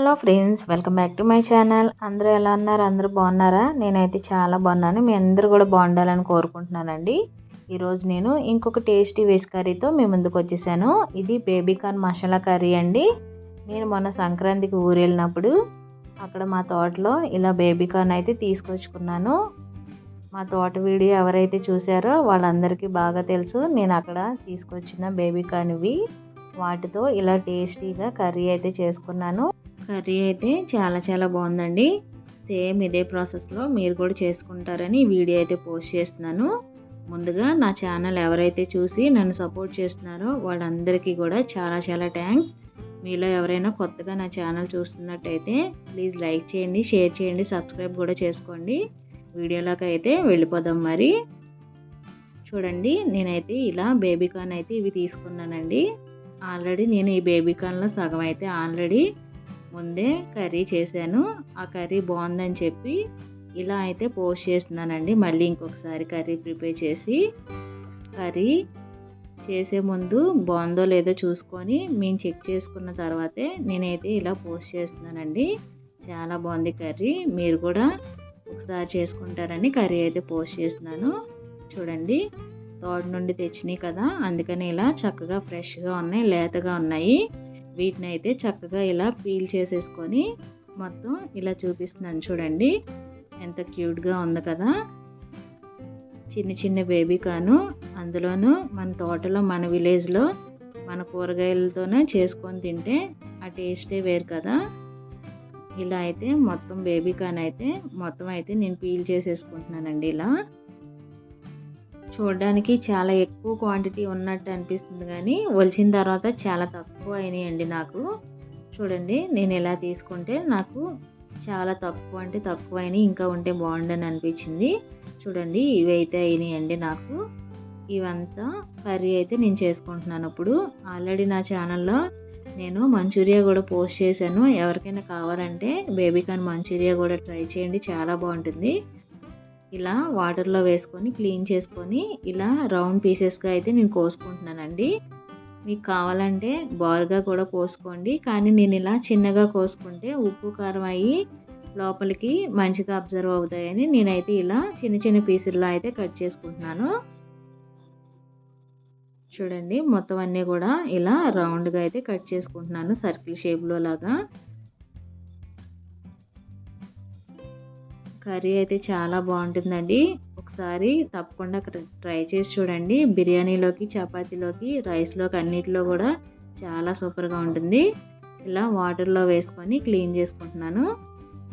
Hello friends, welcome back to my channel. అందరూ ఎలా ఉన్నారు? అందరూ బాగున్నారా? నేనైతే చాలా బాగున్నాను. మీ అందరూ కూడా బాగుండాలని కోరుకుంటున్నానండి. ఈరోజు నేను ఇంకొక టేస్టీ వెజ్ కర్రీతో మీ ముందుకు వచ్చేసాను. ఇది బేబీకార్న్ మసాలా కర్రీ అండి. నేను మొన్న సంక్రాంతికి ఊరు వెళ్ళినప్పుడు అక్కడ మా తోటలో ఇలా బేబీకార్న్ అయితే తీసుకొచ్చుకున్నాను. మా తోట వీడియో ఎవరైతే చూసారో వాళ్ళందరికీ బాగా తెలుసు నేను అక్కడ తీసుకొచ్చిన బేబీకార్న్ ఇవి. వాటితో ఇలా టేస్టీగా కర్రీ అయితే చేసుకున్నాను. కర్రీ అయితే చాలా బాగుందండి. సేమ్ ఇదే ప్రాసెస్లో మీరు కూడా చేసుకుంటారని ఈ వీడియో అయితే పోస్ట్ చేస్తున్నాను. ముందుగా నా ఛానల్ ఎవరైతే చూసి నన్ను సపోర్ట్ చేస్తున్నారో వాళ్ళందరికీ కూడా చాలా థ్యాంక్స్. మీలో ఎవరైనా కొత్తగా నా ఛానల్ చూస్తున్నట్టయితే ప్లీజ్ లైక్ చేయండి, షేర్ చేయండి, సబ్స్క్రైబ్ కూడా చేసుకోండి. వీడియోలోకి అయితే వెళ్ళిపోదాం. మరి చూడండి, నేనైతే ఇలా బేబీకార్న్ అయితే ఇవి తీసుకున్నానండి. ఆల్రెడీ నేను ఈ బేబీకార్న్లో సగం అయితే ఆల్రెడీ ముందే కర్రీ చేశాను. ఆ కర్రీ బాగుందని చెప్పి ఇలా అయితే పోస్ట్ చేస్తున్నానండి. మళ్ళీ ఇంకొకసారి కర్రీ ప్రిపేర్ చేసి కర్రీ చేసే ముందు బాగుందో లేదో చూసుకొని మేము చెక్ చేసుకున్న తర్వాతే నేనైతే ఇలా పోస్ట్ చేస్తున్నానండి. చాలా బాగుంది కర్రీ. మీరు కూడా ఒకసారి చేసుకుంటారని కర్రీ అయితే పోస్ట్ చేస్తున్నాను. చూడండి, తోట నుండి తెచ్చినాయి కదా, అందుకని ఇలా చక్కగా ఫ్రెష్గా ఉన్నాయి, లేతగా ఉన్నాయి. వీటిని అయితే చక్కగా ఇలా పీల్ చేసేసుకొని మొత్తం ఇలా చూపిస్తున్నాను. చూడండి ఎంత క్యూట్గా ఉంది కదా. చిన్న బేబీకార్న్, అందులోనూ మన తోటలో మన విలేజ్లో మన కూరగాయలతోనే చేసుకొని తింటే ఆ టేస్టే వేరు కదా. ఇలా అయితే మొత్తం బేబీకార్న్ అయితే మొత్తం అయితే నేను పీల్ చేసేసుకుంటున్నానండి. ఇలా చూడడానికి చాలా ఎక్కువ క్వాంటిటీ ఉన్నట్టు అనిపిస్తుంది, కానీ ఒలిచిన తర్వాత చాలా తక్కువ అయినాయండి నాకు. చూడండి, నేను ఇలా తీసుకుంటే నాకు చాలా తక్కువ అంటే తక్కువ అయినాయి, ఇంకా ఉంటే బాగుండని అనిపించింది. చూడండి, ఇవి అయితే అయినాయండి నాకు. ఇవంతా కర్రీ అయితే నేను చేసుకుంటున్నాను. ఇప్పుడు ఆల్రెడీ నా ఛానల్లో నేను మంచూరియా కూడా పోస్ట్ చేశాను. ఎవరికైనా కావాలంటే బేబీకార్న్ మంచూరియా కూడా ట్రై చేయండి, చాలా బాగుంటుంది. ఇలా వాటర్లో వేసుకొని క్లీన్ చేసుకొని ఇలా రౌండ్ పీసెస్గా అయితే నేను కోసుకుంటున్నానండి. మీకు కావాలంటే బారుగా కూడా కోసుకోండి, కానీ నేను ఇలా చిన్నగా కోసుకుంటే ఉప్పు కారం అయ్యి లోపలికి మంచిగా అబ్జర్వ్ అవుతాయని నేనైతే ఇలా చిన్న పీసుల్లో అయితే కట్ చేసుకుంటున్నాను. చూడండి, మొత్తం అన్నీ కూడా ఇలా రౌండ్గా అయితే కట్ చేసుకుంటున్నాను, సర్కిల్ షేప్లో లాగా. కర్రీ అయితే చాలా బాగుంటుందండి. ఒకసారి తప్పకుండా ట్రై చేసి చూడండి. బిర్యానీలోకి, చపాతీలోకి, రైస్లోకి అన్నిటిలో కూడా చాలా సూపర్గా ఉంటుంది. ఇలా వాటర్లో వేసుకొని క్లీన్ చేసుకుంటున్నాను.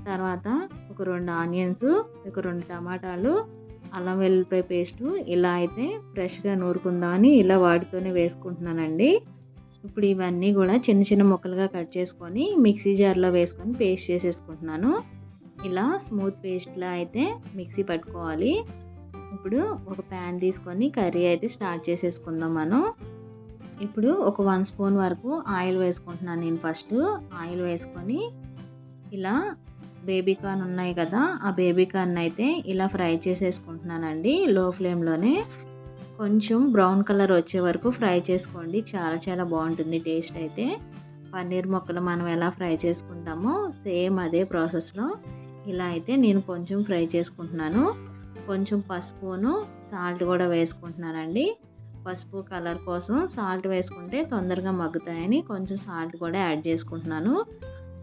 తర్వాత ఒక 2 ఆనియన్స్, ఒక 2 టమాటాలు, అల్లం వెల్లుల్లిపాయ పేస్టు ఇలా అయితే ఫ్రెష్గా నూరుకుందామని ఇలా వాటితోనే వేసుకుంటున్నానండి. ఇప్పుడు ఇవన్నీ కూడా చిన్న ముక్కలుగా కట్ చేసుకొని మిక్సీ జార్లో వేసుకొని పేస్ట్ చేసేసుకుంటున్నాను. ఇలా స్మూత్ పేస్ట్లా అయితే మిక్సీ పట్టుకోవాలి. ఇప్పుడు ఒక ప్యాన్ తీసుకొని కర్రీ అయితే స్టార్ట్ చేసేసుకుందాం మనం. ఇప్పుడు ఒక 1 స్పూన్ వరకు ఆయిల్ వేసుకుంటున్నాను నేను. ఫస్ట్ ఆయిల్ వేసుకొని ఇలా బేబీకార్న్ ఉన్నాయి కదా, ఆ బేబీకార్న్ అయితే ఇలా ఫ్రై చేసేసుకుంటున్నానండి లో ఫ్లేమ్లోనే. కొంచెం బ్రౌన్ కలర్ వచ్చే వరకు ఫ్రై చేసుకోండి, చాలా బాగుంటుంది టేస్ట్ అయితే. పన్నీర్ ముక్కలు మనం ఎలా ఫ్రై చేసుకుంటామో సేమ్ అదే ప్రాసెస్లో ఇలా అయితే నేను కొంచెం ఫ్రై చేసుకుంటున్నాను. కొంచెం పసుపును సాల్ట్ కూడా వేసుకుంటున్నానండి. పసుపు కలర్ కోసం సాల్ట్ వేసుకుంటే తొందరగా మగ్గుతాయని కొంచెం సాల్ట్ కూడా యాడ్ చేసుకుంటున్నాను.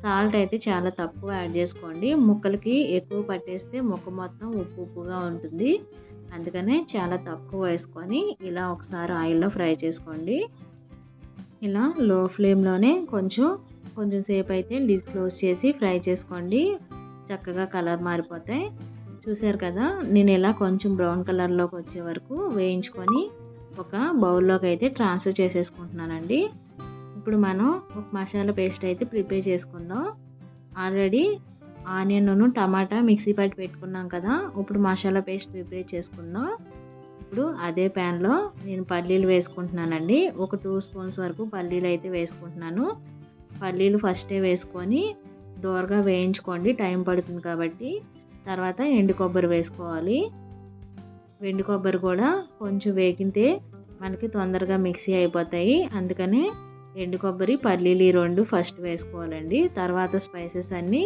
సాల్ట్ అయితే చాలా తక్కువ యాడ్ చేసుకోండి, ముక్కలకి ఎక్కువ పట్టేస్తే ముక్క మొత్తం ఉప్పుగా ఉంటుంది. అందుకనే చాలా తక్కువ వేసుకొని ఇలా ఒకసారి ఆయిల్లో ఫ్రై చేసుకోండి. ఇలా లో ఫ్లేమ్లోనే కొంచెం సేపు అయితే లిడ్ క్లోజ్ చేసి ఫ్రై చేసుకోండి. చక్కగా కలర్ మారిపోతాయి. చూసారు కదా, నేను ఇలా కొంచెం బ్రౌన్ కలర్లోకి వచ్చే వరకు వేయించుకొని ఒక బౌల్లోకి అయితే ట్రాన్స్ఫర్ చేసేసుకుంటున్నానండి. ఇప్పుడు మనం ఒక మసాలా పేస్ట్ అయితే ప్రిపేర్ చేసుకుందాం. ఆల్రెడీ ఆనియన్, టమాటా మిక్సీ పట్టి పెట్టుకున్నాం కదా, ఇప్పుడు మసాలా పేస్ట్ ప్రిపేర్ చేసుకుందాం. ఇప్పుడు అదే ప్యాన్లో నేను పల్లీలు వేసుకుంటున్నానండి. ఒక 2 స్పూన్స్ వరకు పల్లీలు అయితే వేసుకుంటున్నాను. పల్లీలు ఫస్టే వేసుకొని దోరగా వేయించుకోండి, టైం పడుతుంది కాబట్టి. తర్వాత ఎండు కొబ్బరి వేసుకోవాలి. ఎండు కొబ్బరి కూడా కొంచెం వేగితే మనకి తొందరగా మిక్సీ అయిపోతాయి, అందుకని ఎండు కొబ్బరి, పల్లీలు ఈ 2 ఫస్ట్ వేసుకోవాలండి. తర్వాత స్పైసెస్ అన్నీ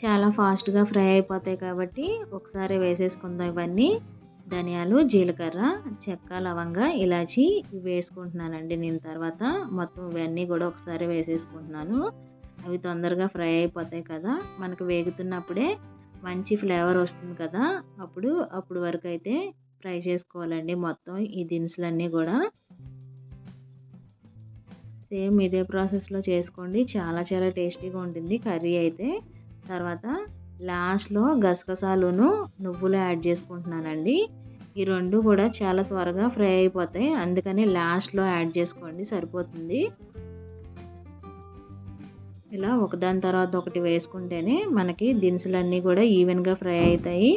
చాలా ఫాస్ట్‌గా ఫ్రై అయిపోతాయి కాబట్టి ఒకసారి వేసేసుకుందాం ఇవన్నీ. ధనియాలు, జీలకర్ర, చెక్క, లవంగ, ఇలాచి ఇవి వేసుకుంటున్నానండి నేను. తర్వాత మొత్తం ఇవన్నీ కూడా ఒకసారి వేసేసుకుంటున్నాను. అవి తొందరగా ఫ్రై అయిపోతాయి కదా! మనకు వేగుతున్నప్పుడే మంచి ఫ్లేవర్ వస్తుంది కదా! అప్పుడు వరకు అయితే ఫ్రై చేసుకోవాలండి మొత్తం ఈ దినుసులన్నీ కూడా. సేమ్ ఇదే ప్రాసెస్‌లో చేసుకోండి. చాలా చాలా టేస్టీగా ఉంటుంది కర్రీ అయితే. తర్వాత లాస్ట్‌లో గసగసాలును, నువ్వులు యాడ్ చేసుకుంటున్నానండి. ఈ 2 కూడా చాలా త్వరగా ఫ్రై అయిపోతాయి. అందుకని లాస్ట్‌లో యాడ్ చేసుకోండి సరిపోతుంది. ఇలా ఒకదాని తర్వాత ఒకటి వేసుకుంటేనే మనకి దినుసులన్నీ కూడా ఈవెన్‌గా ఫ్రై అవుతాయి.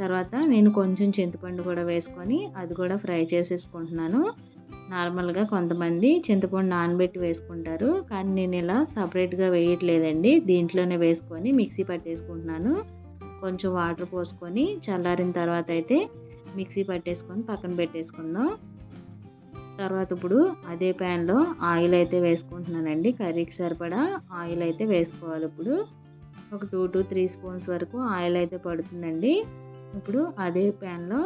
తర్వాత నేను కొంచెం చింతపండు కూడా వేసుకొని అది కూడా ఫ్రై చేసేసుకుంటున్నాను. నార్మల్‌గా కొంతమంది చింతపండు నానబెట్టి వేసుకుంటారు. కానీ నేను ఇలా సపరేట్‌గా వేయట్లేదండి. దీంట్లోనే వేసుకొని మిక్సీ పట్టేసుకుంటున్నాను. కొంచెం వాటర్ పోసుకొని చల్లారిన తర్వాత అయితే మిక్సీ పట్టేసుకొని పక్కన పెట్టేసుకుందాం. తర్వాత ఇప్పుడు అదే ప్యాన్‌లో ఆయిల్ అయితే వేసుకుంటున్నానండి. కర్రీకి సరిపడా ఆయిల్ అయితే వేసుకోవాలి ఇప్పుడు. ఒక 2-3 స్పూన్స్ వరకు ఆయిల్ అయితే పడుతుందండి. ఇప్పుడు అదే ప్యాన్‌లో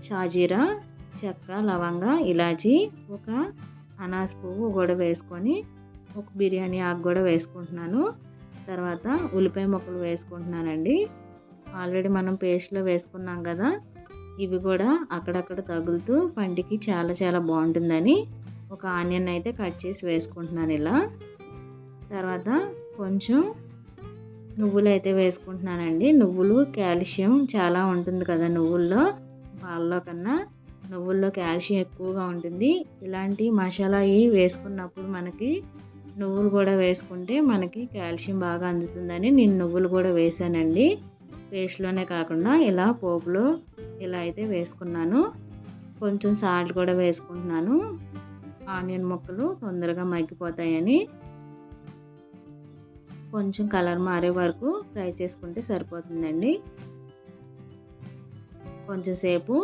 షాజీరా, చెక్క, లవంగ, ఇలాచి, ఒక అనాస పువ్వు కూడా వేసుకొని ఒక బిర్యానీ ఆకు కూడా వేసుకుంటున్నాను. తర్వాత ఉల్లిపాయ ముక్కలు వేసుకుంటున్నానండి. ఆల్రెడీ మనం పేస్ట్‌లో వేసుకున్నాం కదా! ఇవి కూడా అక్కడక్కడ తగులుతూ పంటికి చాలా చాలా బాగుంటుందని ఒక ఆనియన్ అయితే కట్ చేసి వేసుకుంటున్నాను ఇలా. తర్వాత కొంచెం నువ్వులు అయితే వేసుకుంటున్నానండి. నువ్వులు కాల్షియం చాలా ఉంటుంది కదా నువ్వుల్లో, పాలలో కన్నా నువ్వుల్లో కాల్షియం ఎక్కువగా ఉంటుంది. ఇలాంటి మసాలా వేసుకున్నప్పుడు మనకి నువ్వులు కూడా వేసుకుంటే మనకి కాల్షియం బాగా అందుతుందని నేను నువ్వులు కూడా వేసానండి. పేస్ట్‌లోనే కాకుండా ఇలా పోపులో ఇలా అయితే వేసుకున్నాను. కొంచెం సాల్ట్ కూడా వేసుకుంటున్నాను. ఆనియన్ ముక్కలు తొందరగా మగ్గిపోతాయని. కొంచెం కలర్ మారే వరకు ఫ్రై చేసుకుంటే సరిపోతుందండి. కొంచెం సేపు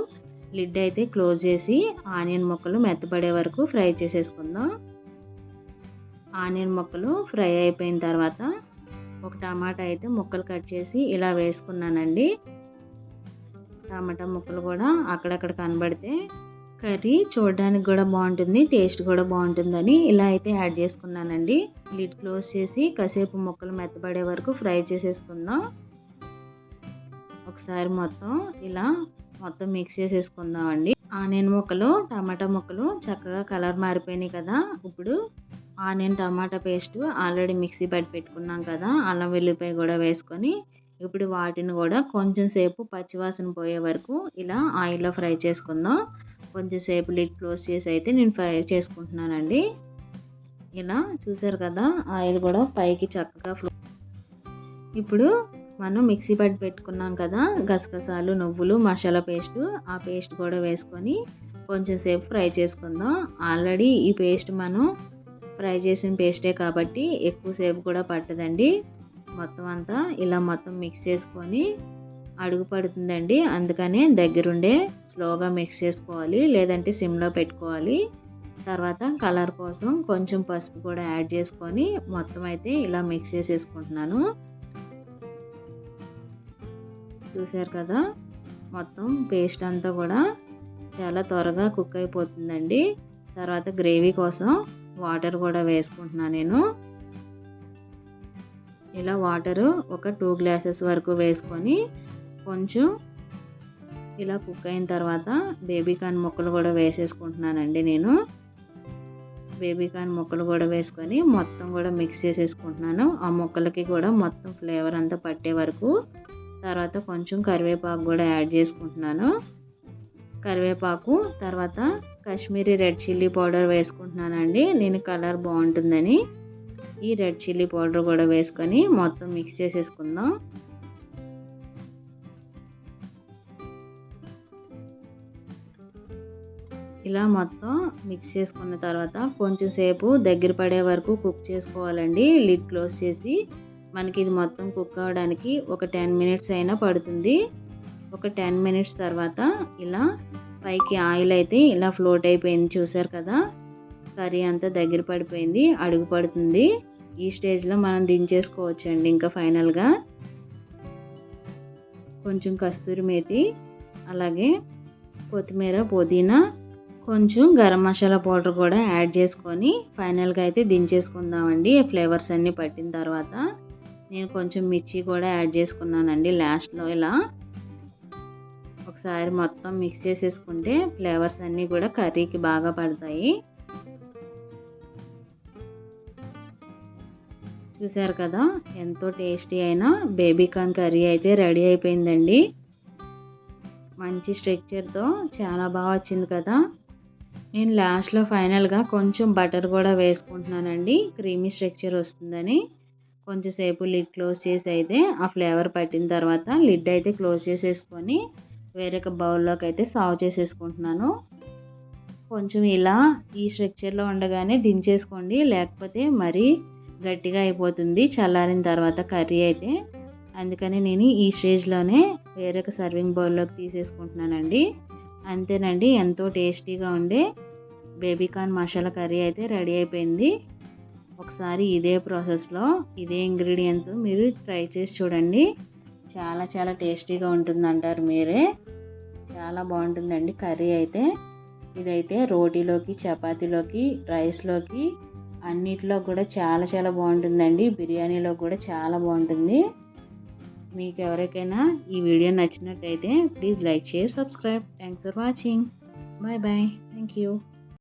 లిడ్ అయితే క్లోజ్ చేసి ఆనియన్ ముక్కలు మెత్తపడే వరకు ఫ్రై చేసేసుకుందాం. ఆనియన్ ముక్కలు ఫ్రై అయిపోయిన తర్వాత ఒక టమాటా అయితే ముక్కలు కట్ చేసి ఇలా వేసుకున్నానండి. టమాటా ముక్కలు కూడా అక్కడక్కడ కనబడితే కర్రీ చూడడానికి కూడా బాగుంటుంది, టేస్ట్ కూడా బాగుంటుందని ఇలా అయితే యాడ్ చేసుకున్నానండి. లిడ్ క్లోజ్ చేసి కాసేపు ముక్కలు మెత్తబడే వరకు ఫ్రై చేసేసుకుందాం. ఒకసారి మొత్తం మిక్స్ చేసేసుకుందాం అండి. ఆనియన్ ముక్కలు, టమాటా ముక్కలు చక్కగా కలర్ మారిపోయినాయి కదా! ఇప్పుడు ఆనియన్ టమాటా పేస్ట్ ఆల్రెడీ మిక్సీ పట్టి పెట్టుకున్నాం కదా! అల్లం వెల్లిపాయ కూడా వేసుకొని ఇప్పుడు వాటిని కూడా కొంచెం సేపు పచ్చివాసన పోయే వరకు ఇలా ఆయిల్లో ఫ్రై చేసుకుందాం. కొంచెం సేపు లిడ్ క్లోజ్ చేసి అయితే నేను ఫ్రై చేసుకుంటున్నానండి. ఇలా చూసారు కదా ఆయిల్ కూడా పైకి చక్కగా ఇప్పుడు మనం మిక్సీ పట్టి పెట్టుకున్నాం కదా గసగసాలు, నువ్వులు, మసాలా పేస్ట్, ఆ పేస్ట్ కూడా వేసుకొని కొంచెం సేపు ఫ్రై చేసుకుందాం. ఆల్రెడీ ఈ పేస్ట్ మనం ఫ్రై చేసిన పేస్టే కాబట్టి ఎక్కువసేపు కూడా పట్టదండి. మొత్తం అంతా ఇలా మొత్తం మిక్స్ చేసుకొని అడుగు పడుతుందండి. అందుకనే దగ్గరుండే స్లోగా మిక్స్ చేసుకోవాలి, లేదంటే సిమ్లో పెట్టుకోవాలి. తర్వాత కలర్ కోసం కొంచెం పసుపు కూడా యాడ్ చేసుకొని మొత్తం అయితే ఇలా మిక్స్ చేసేసుకుంటున్నాను. చూసారు కదా మొత్తం పేస్ట్ అంతా కూడా చాలా త్వరగా కుక్ అయిపోతుందండి. తర్వాత గ్రేవీ కోసం వాటర్ కూడా వేసుకుంటున్నాను నేను. ఇలా వాటరు ఒక 2 గ్లాసెస్ వరకు వేసుకొని కొంచెం ఇలా కుక్ అయిన తర్వాత బేబీకార్న్ ముక్కలు కూడా వేసేసుకుంటున్నానండి నేను. బేబీకార్న్ ముక్కలు కూడా వేసుకొని మొత్తం కూడా మిక్స్ చేసేసుకుంటున్నాను. ఆ ముక్కలకి కూడా మొత్తం ఫ్లేవర్ అంతా పట్టే వరకు. తర్వాత కొంచెం కరివేపాకు కూడా యాడ్ చేసుకుంటున్నాను. కరివేపాకు తర్వాత కాశ్మీరీ రెడ్ చిల్లీ పౌడర్ వేసుకుంటున్నానండి నేను, కలర్ బాగుంటుందని. ఈ రెడ్ చిల్లీ పౌడర్ కూడా వేసుకొని మొత్తం మిక్స్ చేసేసుకుందాం. ఇలా మొత్తం మిక్స్ చేసుకున్న తర్వాత కొంచెం సేపు దగ్గర పడే వరకు కుక్ చేసుకోవాలండి లిడ్ క్లోజ్ చేసి. మనకి ఇది మొత్తం కుక్ అవ్వడానికి ఒక 10 మినిట్స్ అయినా పడుతుంది. ఒక 10 మినిట్స్ తర్వాత ఇలా పైకి ఆయిల్ అయితే ఇలా ఫ్లోట్ అయిపోయింది చూసారు కదా. కర్రీ అంతా దగ్గర పడిపోయింది, అడుగు పడుతుంది. ఈ స్టేజ్లో మనం దించేసుకోవచ్చండి. ఇంకా ఫైనల్గా కొంచెం కస్తూరి మేతి, అలాగే కొత్తిమీర, పుదీనా, కొంచెం గరం మసాలా పౌడర్ కూడా యాడ్ చేసుకొని ఫైనల్గా అయితే దించేసుకుందామండి. ఫ్లేవర్స్ అన్నీ పట్టిన తర్వాత నేను కొంచెం మిర్చి కూడా యాడ్ చేసుకున్నానండి లాస్ట్లో. ఇలా ఒకసారి మొత్తం మిక్స్ చేసేసుకుంటే ఫ్లేవర్స్ అన్నీ కూడా కర్రీకి బాగా పడతాయి. చూసారు కదా, ఎంతో టేస్టీ అయిన బేబీకార్న్ కర్రీ అయితే రెడీ అయిపోయిందండి. మంచి స్ట్రక్చర్తో చాలా బాగా వచ్చింది కదా. నేను లాస్ట్లో ఫైనల్గా కొంచెం బటర్ కూడా వేసుకుంటున్నానండి, క్రీమీ స్ట్రక్చర్ వస్తుందని. కొంచెంసేపు లిడ్ క్లోజ్ చేసి అయితే ఆ ఫ్లేవర్ పట్టిన తర్వాత లిడ్ అయితే క్లోజ్ చేసేసుకొని వేరొక బౌల్లోకి అయితే సర్వ్ చేసేసుకుంటున్నాను. కొంచెం ఇలా ఈ స్ట్రక్చర్లో ఉండగానే దించేసుకోండి, లేకపోతే మరీ గట్టిగా అయిపోతుంది చల్లారిన తర్వాత కర్రీ అయితే. అందుకని నేను ఈ స్టేజ్లోనే వేరొక సర్వింగ్ బౌల్లోకి తీసేసుకుంటున్నానండి. అంతేనండి, ఎంతో టేస్టీగా ఉండే బేబీకార్న్ మసాలా కర్రీ అయితే రెడీ అయిపోయింది. ఒకసారి ఇదే ప్రాసెస్లో ఇదే ఇంగ్రీడియంట్స్ మీరు ట్రై చేసి చూడండి. చాలా చాలా టేస్టీగా ఉంటుందంటారు మీరే. చాలా బాగుంటుందండి కర్రీ అయితే. ఇదైతే రోటీలోకి, చపాతీలోకి, రైస్లోకి అన్నిట్లో కూడా చాలా చాలా బాగుంటుందండి. బిర్యానీలో కూడా చాలా బాగుంటుంది. మీకు ఎవరికైనా ఈ వీడియో నచ్చినట్టయితే please like, share, subscribe. Thanks for watching. Bye bye. Thank you.